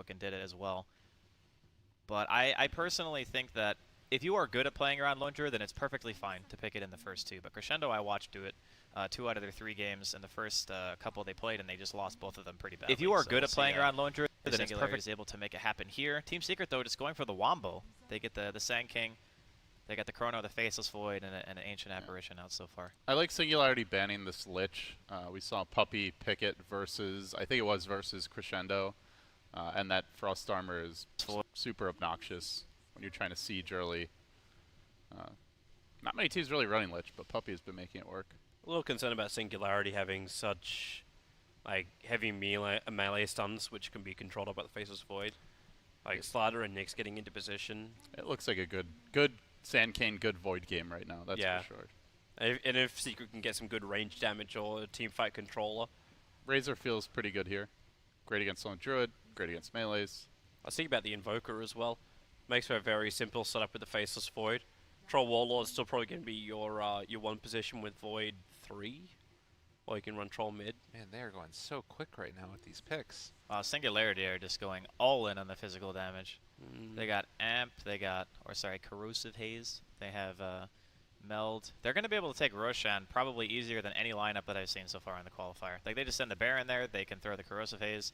playbook and did it as well. But I personally think that if you are good at playing around Lone Druid, then it's perfectly fine to pick it in the first two. But Crescendo, I watched do it 2 out of their 3 games in the first couple they played, and they just lost both of them pretty badly. If you are good at playing around Lone Druid, then Singularity is able to make it happen here. Team Secret, though, just going for the Wombo. They get the Sand King, they got the Chrono, the Faceless Void, and an Ancient Apparition out so far. I like Singularity banning this Lich. We saw Puppey pick it versus, I think it was versus Crescendo, and that Frost Armor is super obnoxious when you're trying to siege early. Not many teams really running Lich, but Puppey has been making it work. A little concerned about Singularity having such like heavy melee stuns, which can be controlled by the Faceless Void. Like Slider and Nyx getting into position. It looks like a good Sand Cane, good Void game right now. That's for sure. And if Secret can get some good range damage or a team fight controller, Razor feels pretty good here. Great against Lone Druid, great against melees. I was thinking about the Invoker as well. Makes for a very simple setup with the Faceless Void. Troll Warlord is still probably going to be your one position with Void 3. Or you can run Troll mid. Man, they are going so quick right now with these picks. Singularity are just going all in on the physical damage. They got Amp, Corrosive Haze. They have Meld. They're going to be able to take Roshan probably easier than any lineup that I've seen so far in the qualifier. Like, they just send the Bear in there, they can throw the Corrosive Haze.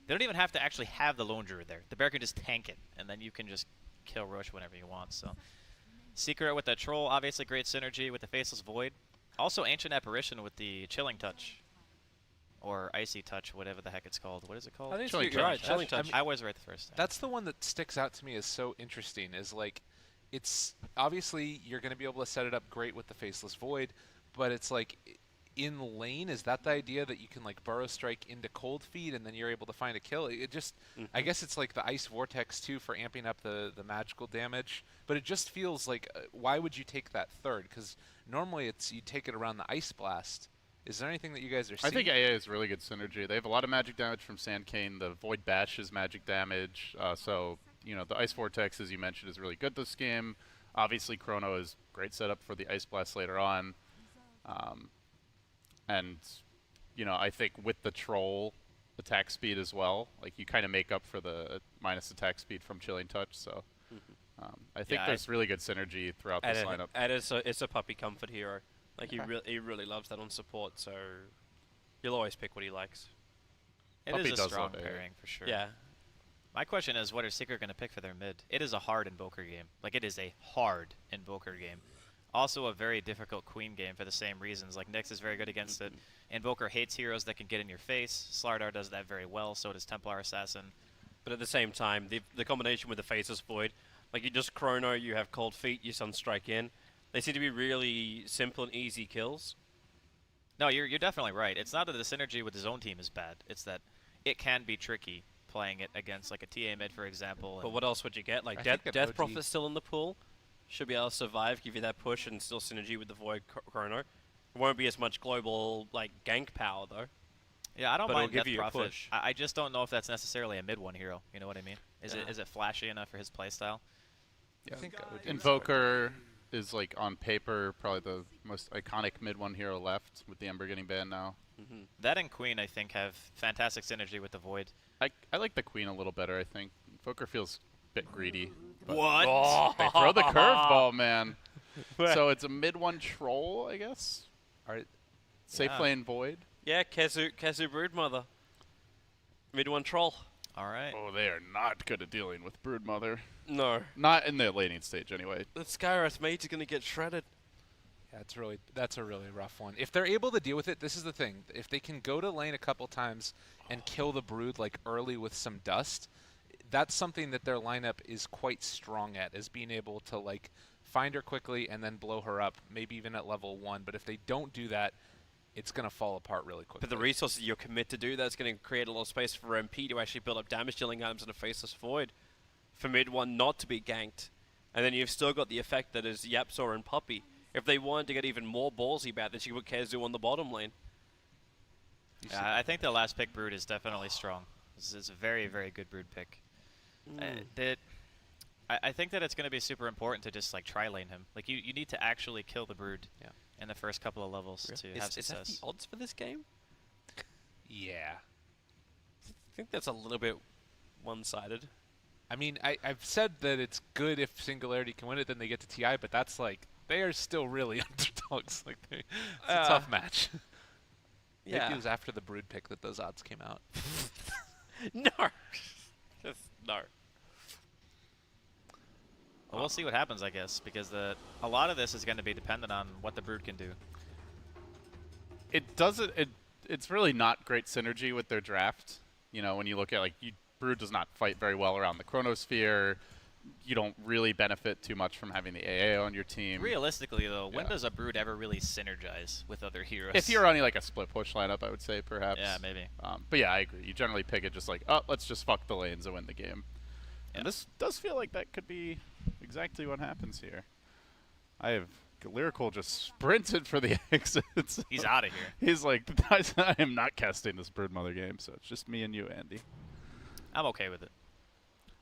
They don't even have to actually have the Lone Druid there. The Bear can just tank it, and then you can just kill Rosh whenever you want. So, Secret with the Troll, obviously great synergy with the Faceless Void. Also, Ancient Apparition with the Chilling Touch. Or Icy Touch, whatever the heck it's called. What is it called? I think you're right, Chilling Touch. I was right the first time. That's the one that sticks out to me as so interesting, is like, it's obviously you're going to be able to set it up great with the Faceless Void, but it's like, in lane, is that the idea that you can like Burrow Strike into Cold Feed and then you're able to find a kill? It just, I guess it's like the Ice Vortex too for amping up the magical damage, but it just feels like, why would you take that third? Because normally it's, you take it around the Ice Blast. Is there anything that you guys are seeing? I think AA is really good synergy. They have a lot of magic damage from Sand Cane. The Void Bash is magic damage. So, you know, the Ice Vortex, as you mentioned, is really good this game. Obviously, Chrono is great setup for the Ice Blast later on. And, you know, I think with the Troll attack speed as well, like you kind of make up for the minus attack speed from Chilling Touch. So I think there's really good synergy throughout this lineup. And it's a Puppey comfort hero. Like he really loves that on support, so he'll always pick what he likes. It is a strong pairing for sure. Yeah. My question is, what is Secret going to pick for their mid? It is a hard Invoker game. Like, it is a hard Invoker game. Also a very difficult Queen game for the same reasons. Like, Nyx is very good against it. Invoker hates heroes that can get in your face. Slardar does that very well, so does Templar Assassin. But at the same time, the combination with the Faceless Void, like you just Chrono, you have Cold Feet, you Sunstrike in. They seem to be really simple and easy kills. No, you're definitely right. It's not that the synergy with his own team is bad. It's that it can be tricky playing it against like a TA mid, for example. But what else would you get? Like Death Prophet's still in the pool. Should be able to survive, give you that push, and still synergy with the Void Chrono. It won't be as much global like gank power though. Yeah, I don't mind Death give you Prophet. a push. I just don't know if that's necessarily a mid one hero. You know what I mean? Is it flashy enough for his playstyle? Yeah, I think Invoker is like on paper probably the most iconic mid one hero left, with the Ember getting banned now. That and Queen, I think, have fantastic synergy with the Void. I like the Queen a little better, I think. Invoker feels a bit greedy. What? Oh. They throw the curveball, man. So it's a mid one Troll, I guess. Safe lane Void. Yeah, Kezu Broodmother. Mid one Troll. All right. Oh, they are not good at dealing with Broodmother. No. Not in the laning stage, anyway. The Skywrath mate is going to get shredded. Yeah, that's a really rough one. If they're able to deal with it, this is the thing. If they can go to lane a couple times and kill the Brood like early with some dust, that's something that their lineup is quite strong at, is being able to like find her quickly and then blow her up, maybe even at level 1. But if they don't do that, it's going to fall apart really quickly. But the resources you commit to do that is going to create a lot of space for MP to actually build up damage dealing items in a Faceless Void for mid one not to be ganked. And then you've still got the effect that is Yapzor and Puppey. If they wanted to get even more ballsy about this, you could put Kezu on the bottom lane. Yeah, I think the last pick Brood is definitely strong. This is a very, very good Brood pick. I think that it's going to be super important to just like tri-lane him. Like you need to actually kill the Brood in the first couple of levels to have success. Is that the odds for this game? Yeah. I think that's a little bit one-sided. I mean, I've said that it's good if Singularity can win it, then they get to TI, but that's like, they are still really underdogs. Like, it's a tough match. Maybe it was after the Brood pick that those odds came out. No. Just no. Well, we'll see what happens, I guess, because a lot of this is going to be dependent on what the Brood can do. It's really not great synergy with their draft. You know, when you look at, like, Brood does not fight very well around the Chronosphere. You don't really benefit too much from having the AA on your team. Realistically, though, when does a Brood ever really synergize with other heroes? If you're running like a split push lineup, I would say perhaps. Yeah, maybe. But yeah, I agree. You generally pick it just like, oh, let's just fuck the lanes and win the game. Yeah. And this does feel like that could be exactly what happens here. I have Lyrical just sprinted for the exits. He's out of here. He's like, I am not casting this Broodmother game, so it's just me and you, Andy. I'm okay with it.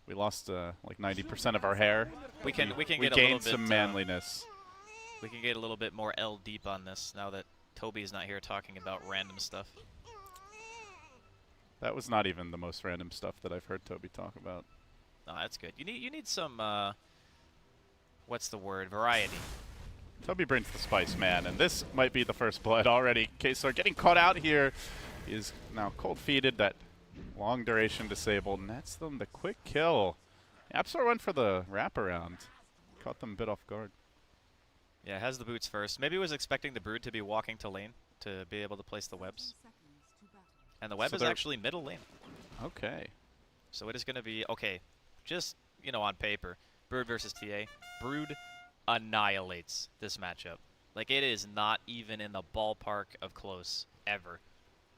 We lost like 90% of our hair. We can we get a little gained bit some manliness. We can get a little bit more L deep on this now that Toby's not here talking about random stuff. That was not even the most random stuff that I've heard Toby talk about. No, that's good. You need some what's the word? Variety. Toby brings the spice, man, and this might be the first blood already. Queso getting caught out here. He is now cold-feeted. That long duration disabled, nets them the quick kill. Absol went for the wraparound. Caught them a bit off guard. Yeah, has the boots first. Maybe was expecting the Brood to be walking to lane to be able to place the webs. And the web is actually middle lane. Okay. So it is going to be, okay, just, you know, on paper, Brood versus TA. Brood annihilates this matchup. Like, it is not even in the ballpark of close, ever.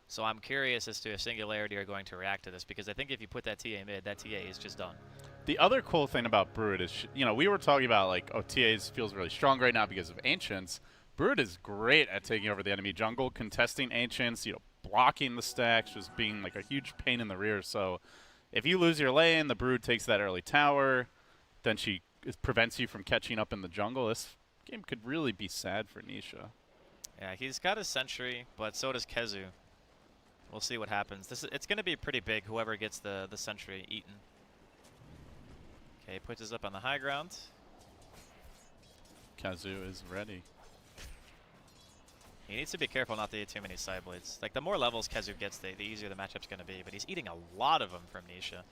So I'm curious as to if Singularity are going to react to this, because I think if you put that TA mid, that TA is just done. The other cool thing about Brood is, you know, we were talking about, like, oh, TA's feels really strong right now because of Ancients. Brood is great at taking over the enemy jungle, contesting Ancients, you know, blocking the stacks, just being, like, a huge pain in the rear. So if you lose your lane, the Brood takes that early tower, then she prevents you from catching up in the jungle. This game could really be sad for Nisha. Yeah, he's got his Sentry, but so does Kezu. We'll see what happens. It's going to be pretty big, whoever gets the Sentry eaten. Okay, puts us up on the high ground. Kazu is ready. He needs to be careful not to eat too many side blades. Like, the more levels Kezu gets, the easier the matchup's going to be. But he's eating a lot of them from Nisha.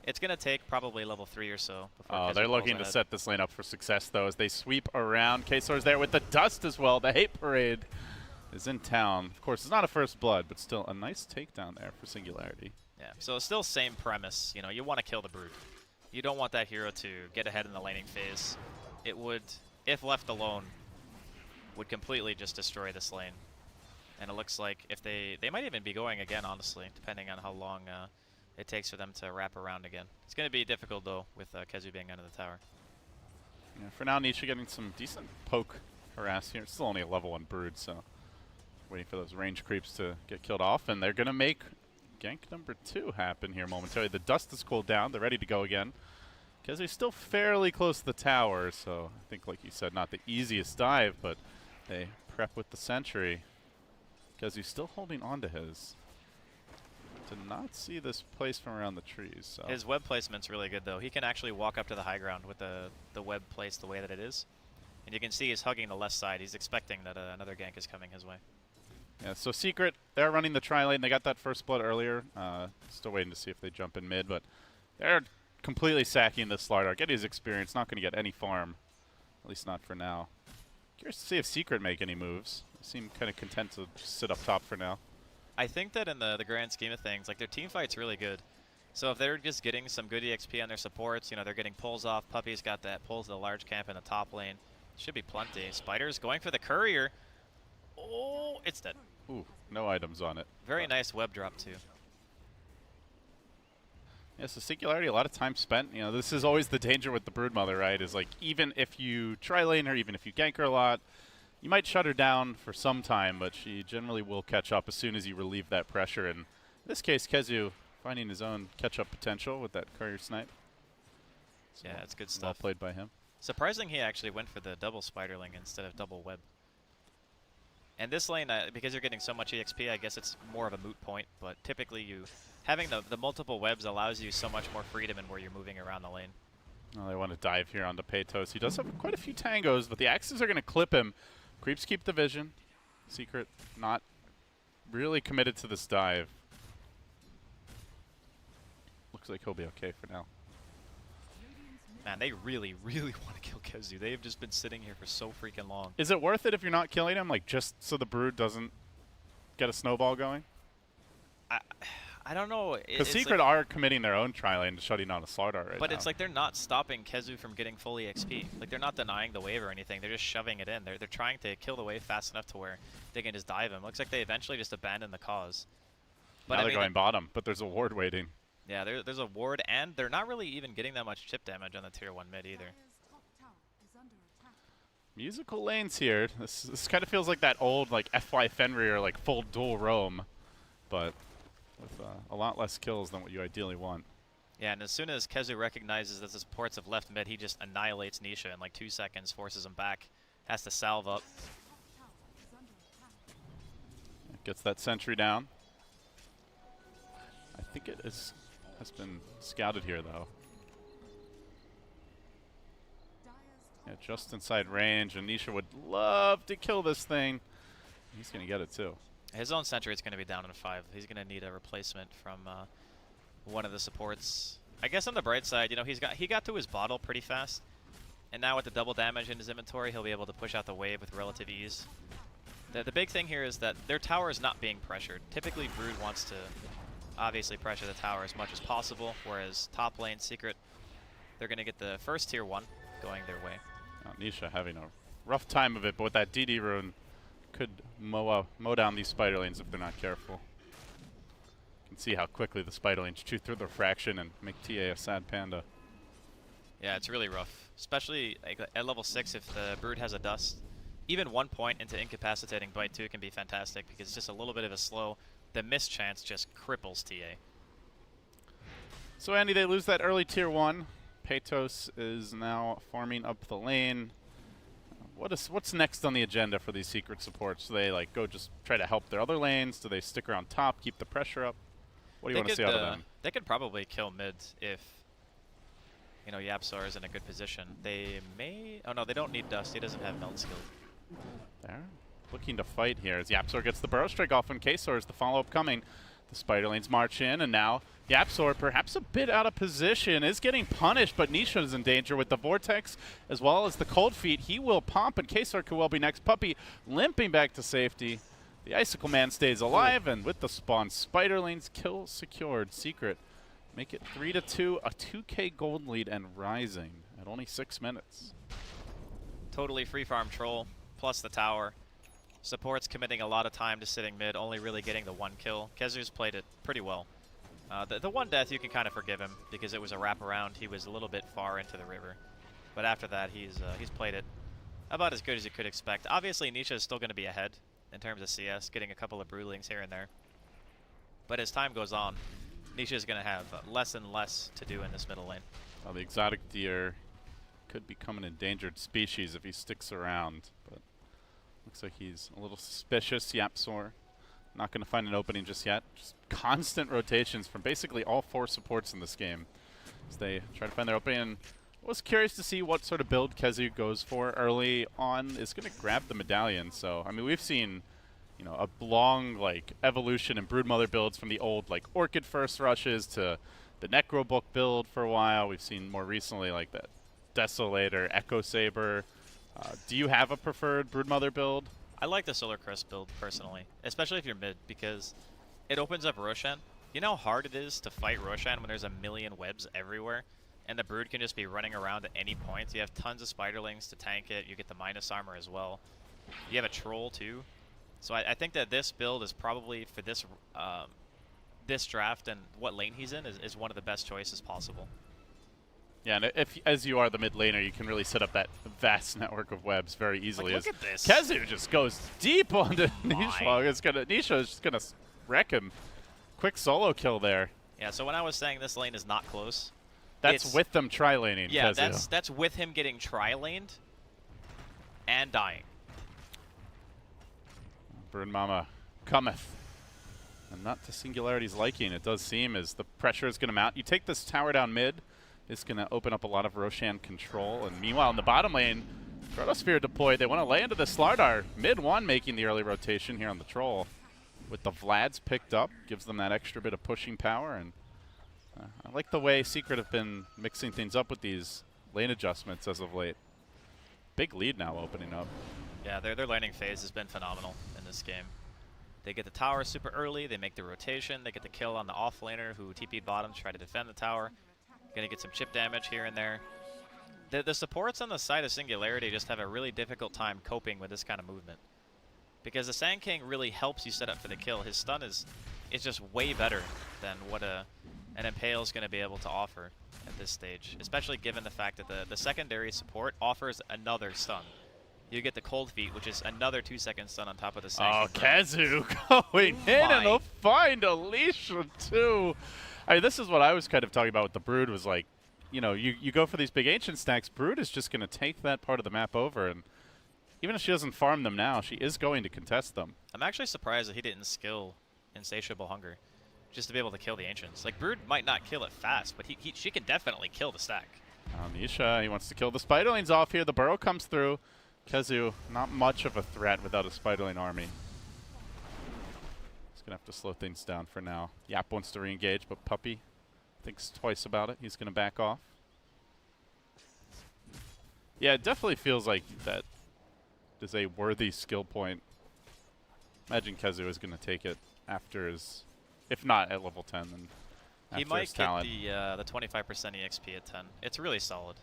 It's going to take probably level 3 or so before Kezu they're pulls looking to ahead. set this lane up for success, though, as they sweep around. Ksor's there with the dust as well. The hate parade is in town. Of course, it's not a first blood, but still a nice takedown there for Singularity. Yeah, so still same premise. You know, you want to kill the Brood. You don't want that hero to get ahead in the laning phase. It would, if left alone, would completely just destroy this lane. And it looks like if they might even be going again, honestly, depending on how long it takes for them to wrap around again. It's going to be difficult, though, with Kezu being under the tower. Yeah, for now, Nisha getting some decent poke harass here. It's still only a level 1 Brood, so waiting for those range creeps to get killed off. And they're going to make gank number 2 happen here momentarily. The dust is cooled down. They're ready to go again. Kezu's still fairly close to the tower, so I think, like you said, not the easiest dive, but they prep with the Sentry. Kezu's still holding on to his. Did not see this place from around the trees. So. His web placement's really good, though. He can actually walk up to the high ground with the web placed the way that it is. And you can see he's hugging the left side. He's expecting that another gank is coming his way. Yeah, so Secret, they're running the tri-lane. They got that first blood earlier. Still waiting to see if they jump in mid, but they're completely sacking this Slardar. Get his experience. Not going to get any farm, at least not for now. Curious to see if Secret make any moves. They seem kind of content to just sit up top for now. I think that in the grand scheme of things, like, their team fight's really good. So if they're just getting some good EXP on their supports, you know, they're getting pulls off. Puppy's got that pulls to the large camp in the top lane. Should be plenty. Spider's going for the courier. Oh, it's dead. Ooh, no items on it. Very nice web drop, too. Yeah, so Singularity, a lot of time spent. You know, this is always the danger with the Broodmother, right? Is like, even if you tri-lane her, even if you gank her a lot, you might shut her down for some time, but she generally will catch up as soon as you relieve that pressure. And in this case, Kezu finding his own catch-up potential with that courier snipe. So Yeah, it's good well stuff. played by him. Surprising he actually went for the double spiderling instead of double web. And this lane, because you're getting so much EXP, I guess it's more of a moot point. But typically, having the multiple webs allows you so much more freedom in where you're moving around the lane. Well, they want to dive here onto Paytos. He does have quite a few tangos, but the axes are going to clip him. Creeps keep the vision. Secret not really committed to this dive. Looks like he'll be okay for now. Man, they really, really want to kill Kezu. They've just been sitting here for so freaking long. Is it worth it if you're not killing him, like just so the Brood doesn't get a snowball going? I don't know. Because Secret are committing their own tri-lane to shutting down a Slardar right now. But it's like they're not stopping Kezu from getting fully XP. Like they're not denying the wave or anything. They're just shoving it in. They're trying to kill the wave fast enough to where they can just dive him. Looks like they eventually just abandon the cause. But now they're going bottom, but there's a ward waiting. Yeah, there's a ward, and they're not really even getting that much chip damage on the tier 1 mid either. Musical lanes here. This kind of feels like that old like FY Fenrir like full dual roam, but with a lot less kills than what you ideally want. Yeah, and as soon as Kezu recognizes that the supports have left mid, he just annihilates Nisha in like 2 seconds, forces him back, has to salve up. Gets that sentry down. I think it has been scouted here though. Yeah, just inside range, and Nisha would love to kill this thing. He's going to get it too. His own sentry is going to be down in 5. He's going to need a replacement from one of the supports. I guess on the bright side, you know, he got to his bottle pretty fast, and now with the double damage in his inventory, he'll be able to push out the wave with relative ease. The big thing here is that their tower is not being pressured. Typically, Brood wants to obviously pressure the tower as much as possible, whereas top lane Secret, they're going to get the first tier 1 going their way. Nisha having a rough time of it, but with that DD rune, could mow down these spider lanes if they're not careful. You can see how quickly the spider lanes chew through the refraction and make TA a sad panda. Yeah, it's really rough, especially like, at level 6 if the Brood has a dust. Even 1 point into incapacitating Bite 2 can be fantastic because it's just a little bit of a slow. The miss chance just cripples TA. So Andy, they lose that early tier 1. Paytos is now farming up the lane. What's next on the agenda for these Secret supports? Do they like go just try to help their other lanes? Do they stick around top, keep the pressure up? What do you want to see out of them? They could probably kill mid if, you know, YapzOr is in a good position. They may... Oh no, they don't need dust. He doesn't have meld skill. They're looking to fight here as YapzOr gets the burrow strike off on KSOR. Is the follow-up coming? The spider lanes march in, and now YapzOr, perhaps a bit out of position, is getting punished, but Nisha is in danger with the Vortex as well as the Cold Feet. He will pump, and KSOR could well be next. Puppey limping back to safety. The Icicle Man stays alive, and with the spawn, spider lanes kill secured. Secret make it 3-2, a 2K gold lead, and rising at only 6 minutes. Totally free farm troll, plus the tower. Support's committing a lot of time to sitting mid, only really getting the 1 kill. Kezu's played it pretty well. The 1 death you can kind of forgive him because it was a wraparound. He was a little bit far into the river. But after that, he's played it about as good as you could expect. Obviously, Nisha is still going to be ahead in terms of CS, getting a couple of broodlings here and there. But as time goes on, Nisha is going to have less and less to do in this middle lane. Well, the exotic deer could become an endangered species if he sticks around, but looks like he's a little suspicious. YapzOr not going to find an opening just yet. Just constant rotations from basically all 4 supports in this game as they try to find their opening. And I was curious to see what sort of build Kezu goes for early on. Is going to grab the medallion. So, I mean, we've seen, you know, a long, like, evolution in Broodmother builds from the old, like, Orchid first rushes to the Necrobook build for a while. We've seen more recently, like, the Desolator, Echo Saber. Do you have a preferred Broodmother build? I like the Solar Crest build, personally, especially if you're mid, because it opens up Roshan. You know how hard it is to fight Roshan when there's a million webs everywhere, and the Brood can just be running around at any point. You have tons of Spiderlings to tank it. You get the minus armor as well. You have a Troll, too. So I think that this build is probably, for this this draft and what lane he's in, is one of the best choices possible. Yeah, and if, as you are the mid laner, you can really set up that vast network of webs very easily. Like, look at this. Kezu just goes deep onto Nisha. Nisha is gonna wreck him. Quick solo kill there. Yeah, so when I was saying this lane is not close, that's with them tri-laning. Yeah, Kezu. that's with him getting tri-laned and dying. Brood Mama cometh. And not to Singularity's liking, it does seem, as the pressure is going to mount. You take this tower down mid, it's going to open up a lot of Roshan control. And meanwhile, in the bottom lane, Chronosphere deployed. They want to lay into the Slardar. Mid one making the early rotation here on the Troll. With the Vlads picked up, gives them that extra bit of pushing power. And I like the way Secret have been mixing things up with these lane adjustments as of late. Big lead now opening up. Yeah, their laning phase has been phenomenal in this game. They get the tower super early, they make the rotation, they get the kill on the offlaner who TP'd bottom to try to defend the tower. Gonna get some chip damage here and there. The supports on the side of Singularity just have a really difficult time coping with this kind of movement. Because the Sand King really helps you set up for the kill. His stun is just way better than what an Impale is going to be able to offer at this stage. Especially given the fact that the secondary support offers another stun. You get the Cold Feet, which is another 2-second stun on top of the Sand King. Oh, Kazu going in, and they'll find Alicia too. I mean, this is what I was kind of talking about with the Brood, was like, you know, you go for these big Ancient stacks, Brood is just going to take that part of the map over, and even if she doesn't farm them now, she is going to contest them. I'm actually surprised that he didn't skill Insatiable Hunger just to be able to kill the Ancients. Like, Brood might not kill it fast, but she can definitely kill the stack. Nisha, he wants to kill the Spiderlings off here. The Burrow comes through. Kezu, not much of a threat without a Spiderling army. He's going to have to slow things down for now. Yap wants to re-engage, but Puppy thinks twice about it. He's going to back off. Yeah, it definitely feels like that is a worthy skill point. Imagine Kezu is going to take it after his, if not at level 10, then after he might his get talent. the 25% EXP at 10. It's really solid.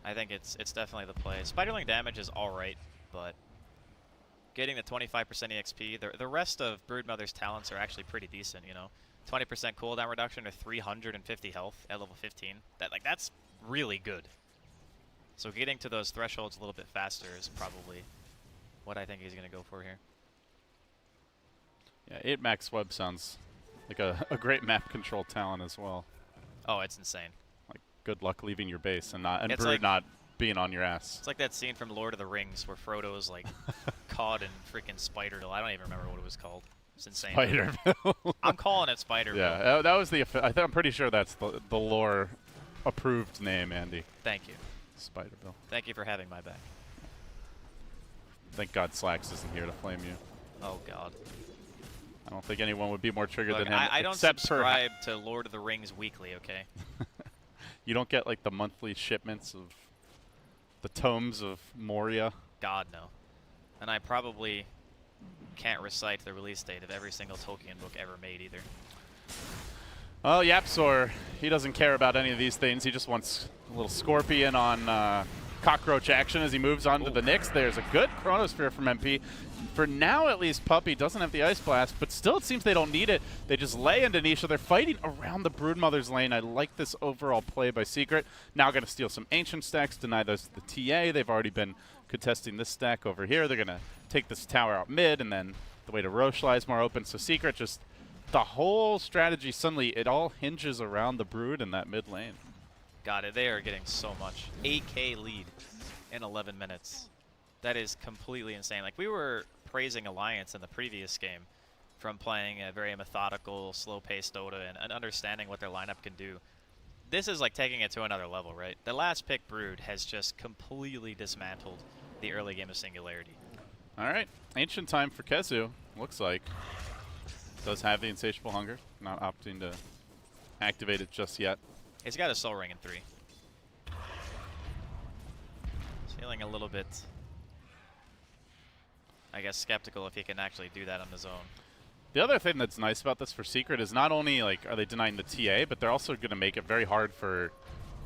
I think it's definitely the play. Spiderling damage is alright, but getting the 25% EXP, the rest of Broodmother's talents are actually pretty decent, you know. 20% cooldown reduction or 350 health at level 15. That's really good. So getting to those thresholds a little bit faster is probably what I think he's going to go for here. Yeah, 8 max web sounds like a great map control talent as well. Oh, it's insane. Like, good luck leaving your base and It's Brood like, not being on your ass. It's like that scene from Lord of the Rings where Frodo is like caught in freaking Spiderville. I don't even remember what it was called. It's insane. Spiderville. I'm calling it Spiderville. Yeah, that was the. I'm pretty sure that's the lore approved name, Andy. Thank you. Spiderville. Thank you for having my back. Thank God Slacks isn't here to flame you. Oh God. I don't think anyone would be more triggered Look, than him. I don't except subscribe to Lord of the Rings weekly, okay? You don't get like the monthly shipments of the tomes of Moria. God, no. And I probably can't recite the release date of every single Tolkien book ever made either. Well, Yapsor, he doesn't care about any of these things. He just wants a little Scorpion on Cockroach action as he moves on to the Nyx. There's a good Chronosphere from MP. For now, at least, Puppy doesn't have the Ice Blast, but still it seems they don't need it. They just lay into Nisha. They're fighting around the Broodmother's lane. I like this overall play by Secret. Now going to steal some Ancient stacks, deny those to the TA. They've already been contesting this stack over here. They're going to take this tower out mid, and then the way to Roche lies more open. So Secret just, the whole strategy, suddenly it all hinges around the Brood in that mid lane. Got it. They are getting so much. 8K lead in 11 minutes. That is completely insane. Like, we were praising Alliance in the previous game from playing a very methodical, slow-paced Dota and understanding what their lineup can do. This is like taking it to another level, right? The last pick Brood has just completely dismantled the early game of Singularity. All right. Ancient time for Kezu, looks like. Does have the Insatiable Hunger. Not opting to activate it just yet. He's got a Soul Ring in 3. He's feeling a little bit, I guess, skeptical if he can actually do that on his own. The other thing that's nice about this for Secret is not only like are they denying the TA, but they're also going to make it very hard for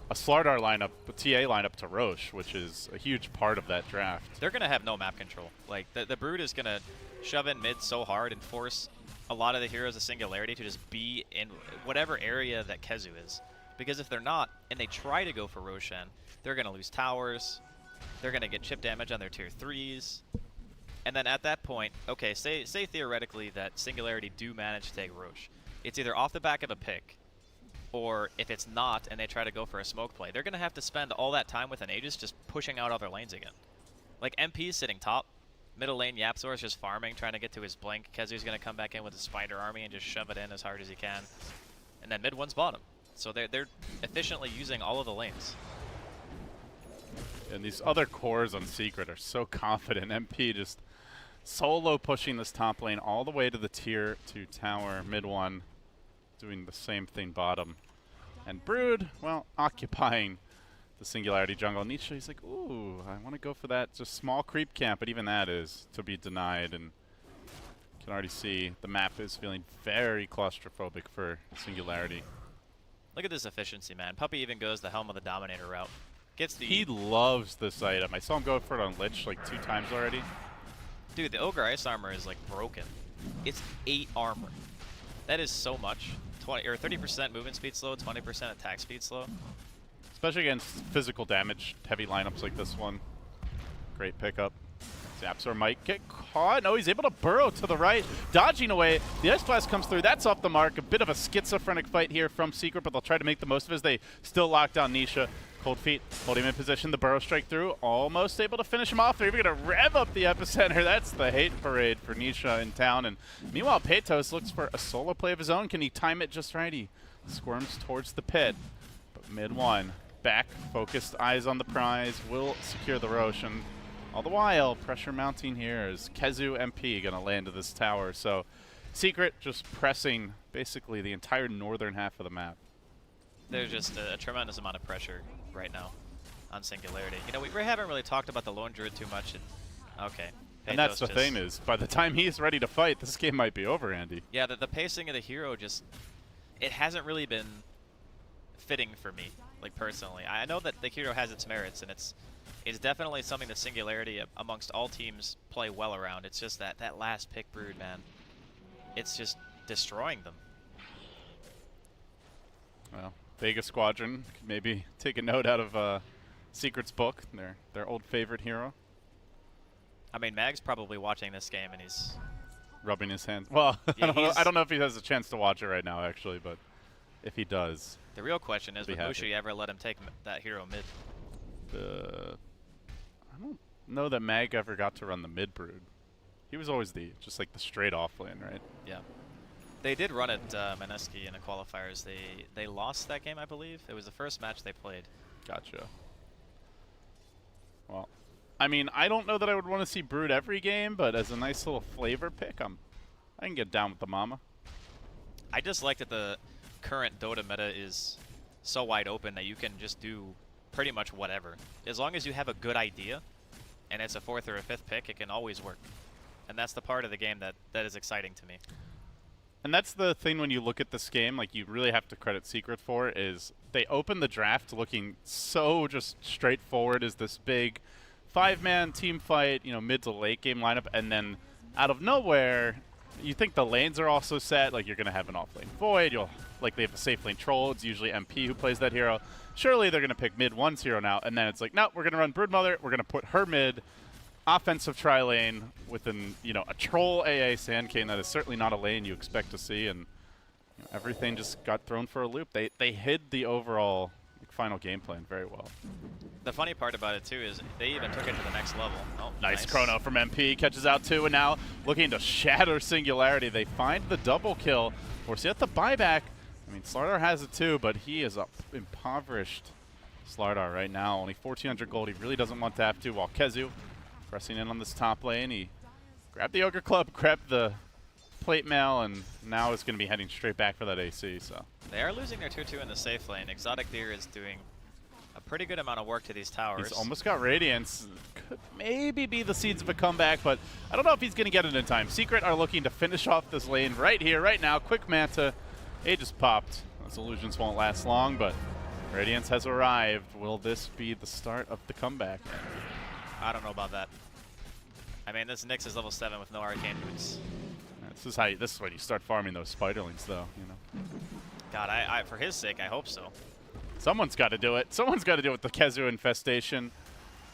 a Slardar lineup, a TA lineup to Roche, which is a huge part of that draft. They're going to have no map control. Like, the Brood is going to shove in mid so hard and force a lot of the heroes of Singularity to just be in whatever area that Kezu is. Because if they're not, and they try to go for Roshan, they're going to lose towers, they're going to get chip damage on their tier 3s, and then at that point, okay, say theoretically that Singularity do manage to take Roche. It's either off the back of a pick, or if it's not and they try to go for a smoke play, they're going to have to spend all that time with an Aegis just pushing out other lanes again. Like, MP is sitting top, Middle lane, Yapzor is just farming, trying to get to his blink. Kezu's going to come back in with a spider army and just shove it in as hard as he can. And then mid one's bottom. So they're efficiently using all of the lanes. And these other cores on Secret are so confident. MP just solo pushing this top lane all the way to the tier 2 tower. Mid one doing the same thing bottom. And Brood, well, occupying the Singularity jungle. Nisha, he's like, ooh, I want to go for that just small creep camp, but even that is to be denied. And you can already see the map is feeling very claustrophobic for Singularity. Look at this efficiency, man. Puppey even goes the Helm of the Dominator route. Gets the... He loves this item. I saw him go for it on Lich like 2 times already. Dude, the Ogre Ice armor is like broken. It's 8 armor. That is so much. 20 or 30% movement speed slow, 20% attack speed slow. Especially against physical damage, heavy lineups like this one. Great pickup. Zapsor might get caught. No, he's able to burrow to the right, dodging away. The Ice Blast comes through. That's off the mark. A bit of a schizophrenic fight here from Secret, but they'll try to make the most of it as they still lock down Nisha. Cold Feet holding him in position. The burrow strike through. Almost able to finish him off. They're even going to rev up the epicenter. That's the hate parade for Nisha in town. And meanwhile, Peytos looks for a solo play of his own. Can he time it just right? He squirms towards the pit. But mid one. Back, focused, eyes on the prize, will secure the Roche, and all the while, pressure mounting here is Kezu MP going to land to this tower. So Secret just pressing basically the entire northern half of the map. There's just a tremendous amount of pressure right now on Singularity. You know, we haven't really talked about the Lone Druid too much. Okay. And that's the thing is, by the time he's ready to fight, this game might be over, Andy. Yeah, the pacing of the hero just, it hasn't really been fitting for me. Like personally, I know that the hero has its merits, and it's definitely something that Singularity amongst all teams play well around. It's just that last pick Brood, man, it's just destroying them. Well, Vega Squadron could maybe take a note out of Secret's book, their old favorite hero. I mean, Mag's probably watching this game, and he's rubbing his hands. Well, yeah, I don't know if he has a chance to watch it right now, actually, but if he does. The real question is, would Mushi ever let him take that hero mid? I don't know that Mag ever got to run the mid Brood. He was always just like the straight off lane, right? Yeah. They did run it Maneski in the qualifiers. They lost that game, I believe. It was the first match they played. Gotcha. Well, I mean, I don't know that I would want to see Brood every game, but as a nice little flavor pick, I can get down with the mama. I just like that the current Dota meta is so wide open that you can just do pretty much whatever. As long as you have a good idea and it's a 4th or a 5th pick, it can always work. And that's the part of the game that is exciting to me. And that's the thing when you look at this game, like you really have to credit Secret for, is they open the draft looking so just straightforward as this big 5-man team fight, you know, mid to late game lineup, and then out of nowhere, you think the lanes are also set, like you're going to have an off-lane Void, you'll likely have a safe lane Troll, it's usually MP who plays that hero. Surely they're going to pick mid one's hero now, and then it's like, no, we're going to run Broodmother, we're going to put her mid, offensive tri-lane with an, you know, a Troll AA Sandcane that is certainly not a lane you expect to see, and you know, everything just got thrown for a loop. They hid the overall final game plan very well. The funny part about it, too, is they even took it to the next level. Oh, nice chrono from MP, catches out 2, and now looking to shatter Singularity. They find the double kill. Force at the buyback. I mean, Slardar has it too, but he is up impoverished. Slardar right now, only 1,400 gold. He really doesn't want to have to, while Kezu pressing in on this top lane. He grabbed the Ogre Club, grabbed the plate mail, and now is going to be heading straight back for that AC. So they are losing their 2-2 in the safe lane. Exotic Deer is doing a pretty good amount of work to these towers. He's almost got Radiance. Could maybe be the seeds of a comeback, but I don't know if he's going to get it in time. Secret are looking to finish off this lane right here, right now. Quick Manta. Aegis popped. Those illusions won't last long, but Radiance has arrived. Will this be the start of the comeback? I don't know about that. I mean, this Nyx is level 7 with no arcane boots. This is when you start farming those spiderlings, though. You know. God, for his sake, I hope so. Someone's got to do it. Someone's got to do it with the Kezu infestation.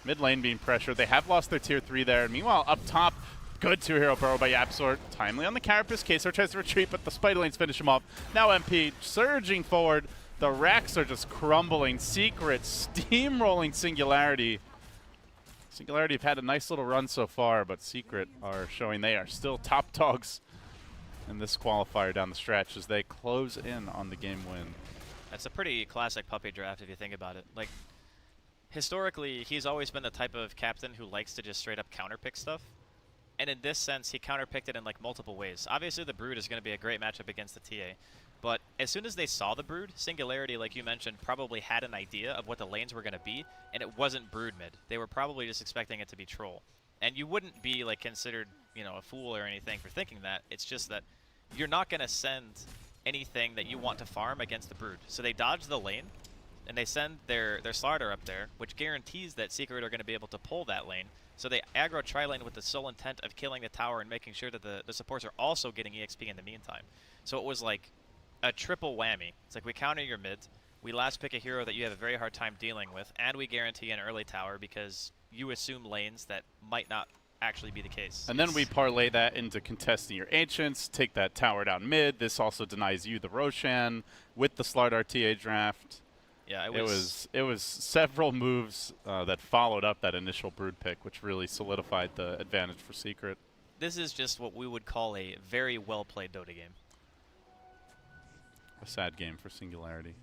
Mid lane being pressured. They have lost their tier 3 there. Meanwhile, up top, good 2-hero burrow by Yapzor. Timely on the Carapace. Kesar tries to retreat, but the spiderlings finish him off. Now MP surging forward. The racks are just crumbling. Secret steamrolling Singularity. Singularity have had a nice little run so far, but Secret are showing they are still top dogs in this qualifier down the stretch as they close in on the game win. That's a pretty classic puppy draft if you think about it. Like, historically, he's always been the type of captain who likes to just straight up counterpick stuff. And in this sense, he counterpicked it in like multiple ways. Obviously, the Brood is going to be a great matchup against the TA. But as soon as they saw the Brood, Singularity, like you mentioned, probably had an idea of what the lanes were going to be, and it wasn't Brood mid. They were probably just expecting it to be Troll. And you wouldn't be like considered, you know, a fool or anything for thinking that. It's just that you're not going to send anything that you want to farm against the Brood. So they dodge the lane, and they send their Slardar up there, which guarantees that Secret are going to be able to pull that lane. So they aggro tri-lane with the sole intent of killing the tower and making sure that the supports are also getting EXP in the meantime. So it was like a triple whammy. It's like we counter your mid, we last pick a hero that you have a very hard time dealing with, and we guarantee an early tower because you assume lanes that might not actually be the case. And then we parlay that into contesting your Ancients, take that tower down mid. This also denies you the Roshan with the Slardar TA draft. Yeah, it was several moves that followed up that initial Brood pick, which really solidified the advantage for Secret. This is just what we would call a very well-played Dota game. A sad game for Singularity.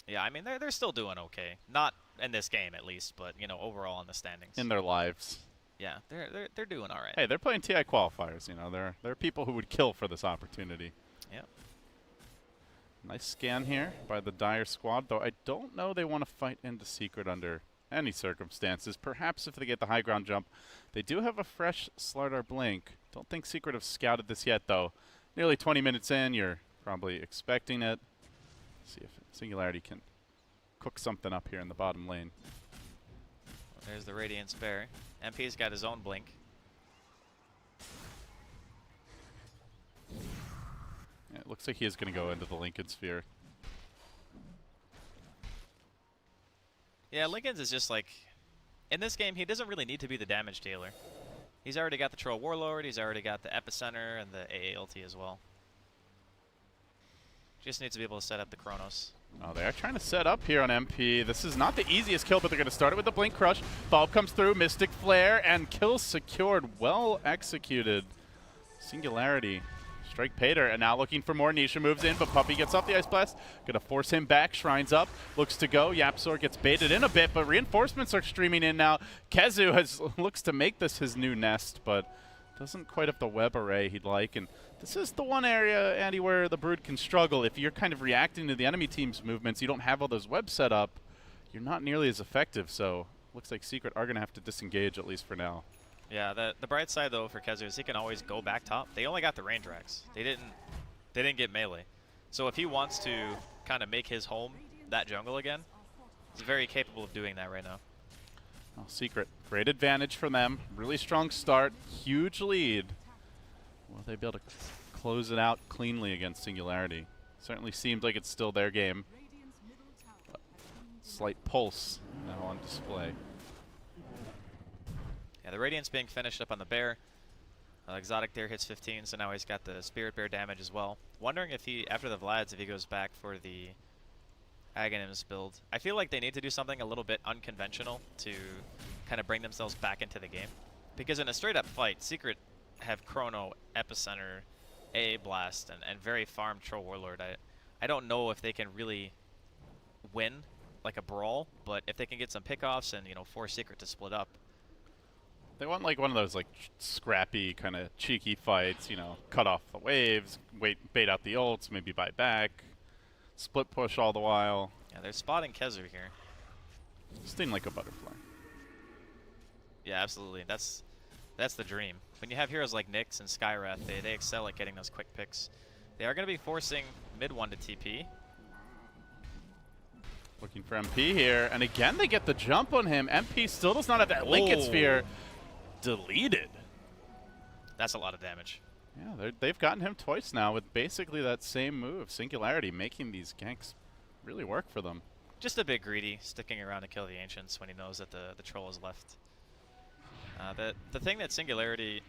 Yeah, I mean, they're still doing okay. Not in this game, at least, but, you know, overall in the standings. In their lives. Yeah, they're doing all right. Hey, they're playing TI qualifiers, you know. They're people who would kill for this opportunity. Yeah. Nice scan here by the Dire squad, though I don't know they want to fight into Secret under any circumstances. Perhaps if they get the high ground jump. They do have a fresh Slardar Blink. Don't think Secret have scouted this yet, though. Nearly 20 minutes in, you're probably expecting it. See if Singularity can cook something up here in the bottom lane. Well, there's the Radiant Spare. MP's got his own Blink. Yeah, it looks like he is going to go into the Lincoln Sphere. Yeah, Lincoln's is just like, in this game, he doesn't really need to be the damage dealer. He's already got the Troll Warlord, he's already got the Epicenter and the AALT as well. Just needs to be able to set up the Chronos. Oh, they are trying to set up here on MP. This is not the easiest kill, but they're going to start it with the Blink Crush. Bulb comes through, Mystic Flare, and kill secured. Well executed. Singularity. Strike Pater, and now looking for more. Nisha moves in, but Puppy gets off the Ice Blast. Gonna force him back. Shrines up. Looks to go. Yapzor gets baited in a bit, but reinforcements are streaming in now. Kezu looks to make this his new nest, but doesn't quite have the web array he'd like. And this is the one area, Andy, where the Brood can struggle. If you're kind of reacting to the enemy team's movements, you don't have all those webs set up, you're not nearly as effective. So looks like Secret are gonna have to disengage, at least for now. Yeah, the bright side though for Kezu is he can always go back top. They only got the range racks. They didn't get melee. So if he wants to kind of make his home that jungle again, he's very capable of doing that right now. Oh, Secret, great advantage for them. Really strong start, huge lead. Will they be able to close it out cleanly against Singularity? Certainly seems like it's still their game. But slight pulse now on display. Yeah, the Radiant's being finished up on the Bear. Exotic there hits 15, so now he's got the Spirit Bear damage as well. Wondering if he, after the Vlads, if he goes back for the Aghanims build. I feel like they need to do something a little bit unconventional to kind of bring themselves back into the game. Because in a straight-up fight, Secret have Chrono, Epicenter, AA Blast, and very farmed Troll Warlord. I don't know if they can really win like a brawl, but if they can get some pickoffs and, you know, force Secret to split up. They want like one of those like scrappy kind of cheeky fights, you know, cut off the waves, bait out the ults, maybe buy back, split push all the while. Yeah, they're spotting Kezu here. Sting like a butterfly. Yeah, absolutely. That's the dream. When you have heroes like Nyx and Skywrath, they excel at getting those quick picks. They are going to be forcing mid one to TP. Looking for MP here, and again they get the jump on him. MP still does not have that Lincoln Sphere. Deleted. That's a lot of damage. Yeah, they've gotten him twice now with basically that same move. Singularity making these ganks really work for them. Just a bit greedy, sticking around to kill the Ancients when he knows that the troll is left. The thing that Singularity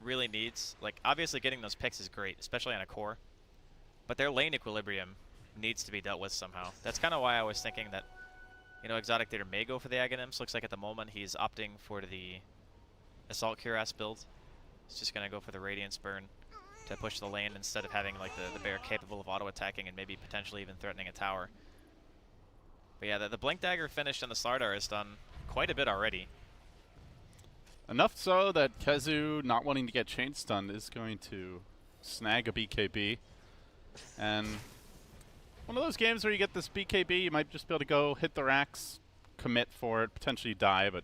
really needs, like obviously getting those picks is great, especially on a core, but their lane equilibrium needs to be dealt with somehow. That's kind of why I was thinking that, You know, Exotic Deer may go for the Aghanims. Looks like at the moment he's opting for the Assault Cuirass build. He's just going to go for the Radiance Burn to push the lane instead of having like the bear capable of auto-attacking and maybe potentially even threatening a tower. But yeah, the Blink Dagger finish and the Slardar has done quite a bit already. Enough so that Kezu, not wanting to get chain stunned, is going to snag a BKB. And one of those games where you get this BKB, you might just be able to go hit the racks, commit for it, potentially die, but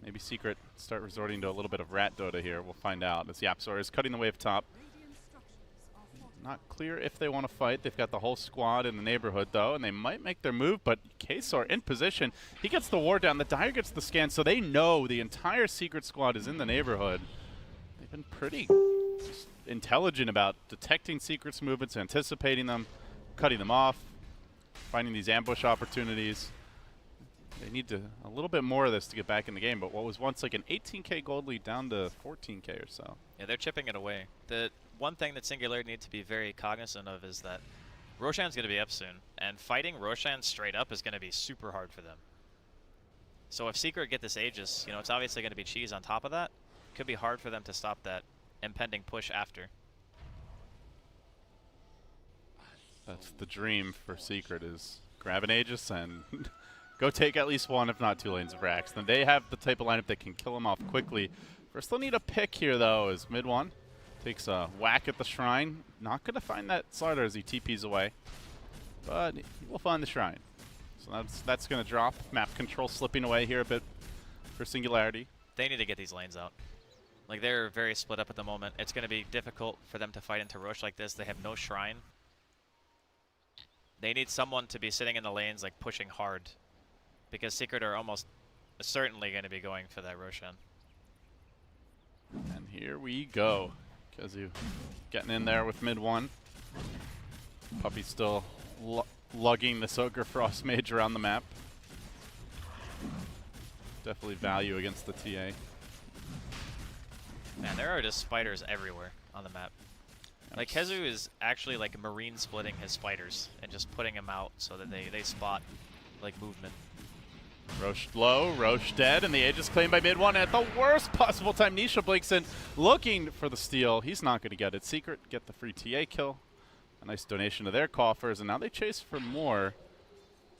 maybe Secret start resorting to a little bit of rat Dota here. We'll find out as Yapzor is cutting the wave top. Not clear if they want to fight. They've got the whole squad in the neighborhood, though, and they might make their move, but Kesor in position. He gets the ward down. The Dire gets the scan, so they know the entire Secret squad is in the neighborhood. They've been pretty intelligent about detecting Secret's movements, anticipating them, cutting them off, finding these ambush opportunities. They need a little bit more of this to get back in the game, but what was once like an 18k gold lead down to 14k or so. Yeah, they're chipping it away. The one thing that Singularity need to be very cognizant of is that Roshan's going to be up soon, and fighting Roshan straight up is going to be super hard for them. So if Secret get this Aegis, you know, it's obviously going to be cheese on top of that. It could be hard for them to stop that impending push after. That's the dream for Secret, is grab an Aegis and go take at least one, if not two lanes of racks. Then they have the type of lineup that can kill them off quickly. First they'll need a pick here, though, as mid one takes a whack at the shrine. Not going to find that Slardar as he TPs away, but he will find the shrine. So that's going to drop. Map control slipping away here a bit for Singularity. They need to get these lanes out. Like, they're very split up at the moment. It's going to be difficult for them to fight into Rosh like this. They have no shrine. They need someone to be sitting in the lanes, like, pushing hard, because Secret are almost certainly going to be going for that Roshan. And here we go. Kezu getting in there with mid one. Puppy still lugging this Ogre Frost Mage around the map. Definitely value against the TA. Man, there are just spiders everywhere on the map. Like, Kezu is actually like marine splitting his spiders and just putting them out so that they spot like movement. Rosh low, Rosh dead, and the Aegis claimed by mid one at the worst possible time. Nisha blinks in, looking for the steal. He's not going to get it. Secret get the free TA kill. A nice donation to their coffers, and now they chase for more.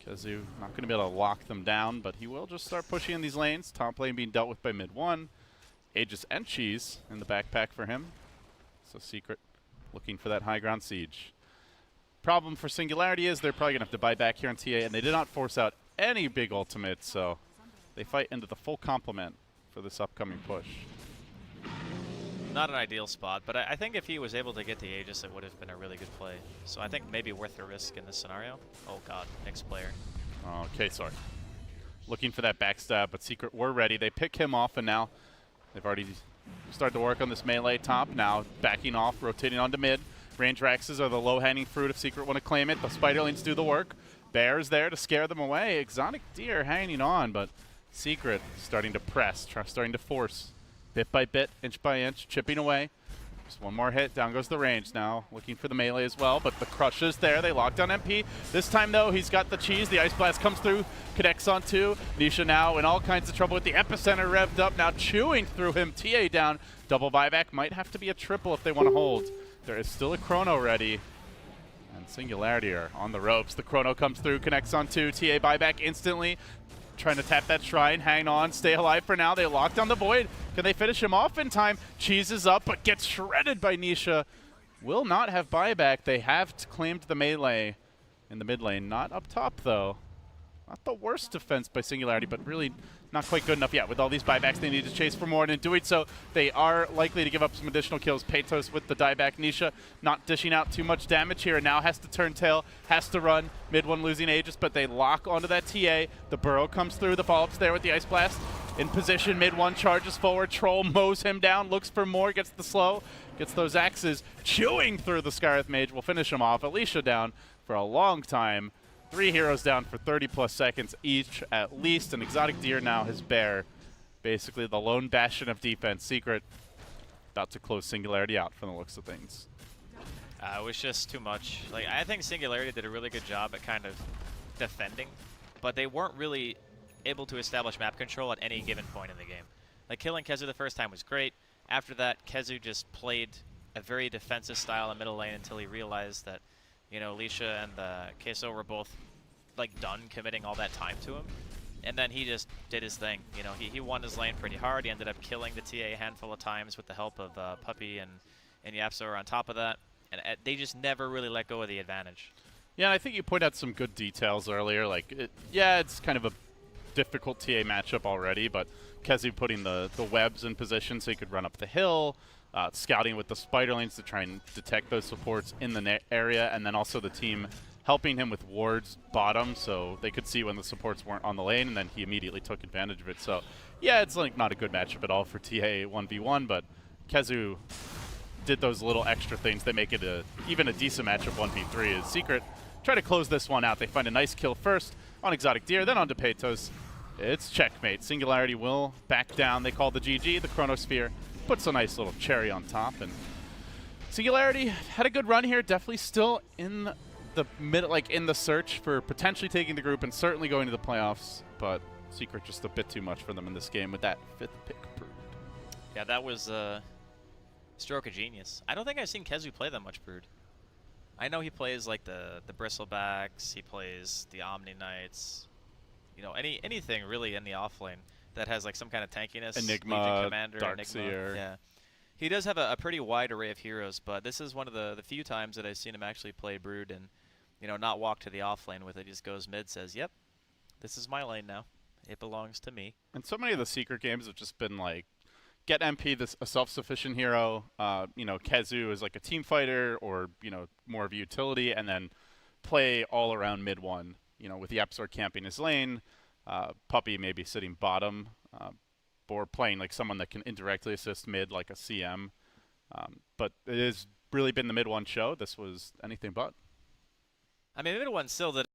Kezu not going to be able to lock them down, but he will just start pushing in these lanes. Top lane being dealt with by mid one. Aegis and Cheese in the backpack for him. So Secret looking for that high ground siege. Problem for Singularity is they're probably going to have to buy back here on TA, and they did not force out any big ultimate, so they fight into the full complement for this upcoming push. Not an ideal spot, but I think if he was able to get the Aegis, it would have been a really good play. So I think maybe worth the risk in this scenario. Oh god, next player. Oh, Kesor looking for that backstab, but Secret were ready. They pick him off, and now they've already started to work on this melee top. Now backing off, rotating onto mid. Range Raxes are the low-hanging fruit if Secret want to claim it. The Spiderlings do the work. Bear's there to scare them away. Exotic Deer hanging on, but Secret starting to press, starting to force. Bit by bit, inch by inch, chipping away. Just one more hit, down goes the range now. Looking for the melee as well, but the crush is there. They lock down MP. This time, though, he's got the cheese. The Ice Blast comes through, connects on two. Nisha now in all kinds of trouble with the Epicenter revved up, now chewing through him. TA down. Double buyback might have to be a triple if they want to hold. There is still a Chrono ready. And Singularity are on the ropes. The Chrono comes through, connects on two. TA buyback instantly. Trying to tap that shrine, hang on, stay alive for now. They lock down the Void. Can they finish him off in time? Cheese is up, but gets shredded by Nisha. Will not have buyback. They have claimed the melee in the mid lane. Not up top, though. Not the worst defense by Singularity, but really not quite good enough yet. With all these buybacks, they need to chase for more, and in doing so, they are likely to give up some additional kills. Peytos with the dieback. Nisha not dishing out too much damage here, and now has to turn tail, has to run. Mid one losing Aegis, but they lock onto that TA. The burrow comes through, the follow-up's there with the Ice Blast. In position, mid one charges forward, Troll mows him down, looks for more, gets the slow, gets those axes chewing through the Scarith Mage, will finish him off. Alicia down for a long time. 3 heroes down for 30+ seconds each at least, and Exotic Deer now his bear. Basically the lone bastion of defense. Secret about to close Singularity out from the looks of things. It was just too much. Like, I think Singularity did a really good job at kind of defending but they weren't really able to establish map control at any given point in the game. Like, killing Kezu the first time was great. After that, Kezu just played a very defensive style in middle lane until he realized that, you know, Lisha and Queso were both, like, done committing all that time to him. And then he just did his thing. You know, he won his lane pretty hard. He ended up killing the TA a handful of times with the help of Puppey and Yapzor on top of that. And they just never really let go of the advantage. Yeah, I think you point out some good details earlier. Like, yeah, it's kind of a difficult TA matchup already, but Kezu putting the webs in position so he could run up the hill, scouting with the spider lanes to try and detect those supports in the area, and then also the team helping him with wards bottom so they could see when the supports weren't on the lane, and then he immediately took advantage of it. So, yeah, it's like not a good matchup at all for TA 1v1, but Kezu did those little extra things that make it even a decent matchup 1v3. Is Secret try to close this one out. They find a nice kill first on Exotic Deer, then on Depetos. It's checkmate. Singularity will back down. They call the GG. The Chronosphere puts a nice little cherry on top. And Singularity had a good run here. Definitely still in the mid, like in the search for potentially taking the group and certainly going to the playoffs. But Secret just a bit too much for them in this game with that 5th pick Brood. Yeah, that was a stroke of genius. I don't think I've seen Kezu play that much Brood. I know he plays like the Bristlebacks. He plays the Omni Knights. You know, anything really in the offlane that has like some kind of tankiness. Enigma, Legion Commander, Darkseer. Yeah, he does have a pretty wide array of heroes, but this is one of the few times that I've seen him actually play Brood and, you know, not walk to the offlane with it. He just goes mid, says, "Yep, this is my lane now. It belongs to me." And so many of the Secret games have just been like, get MP, a self-sufficient hero. You know, Kezu is like a team fighter or, you know, more of a utility, and then play all around mid one. You know, with the Yapzor camping his lane, Puppey maybe sitting bottom, or playing like someone that can indirectly assist mid like a CM. But it has really been the mid one show. This was anything but. I mean, mid one still did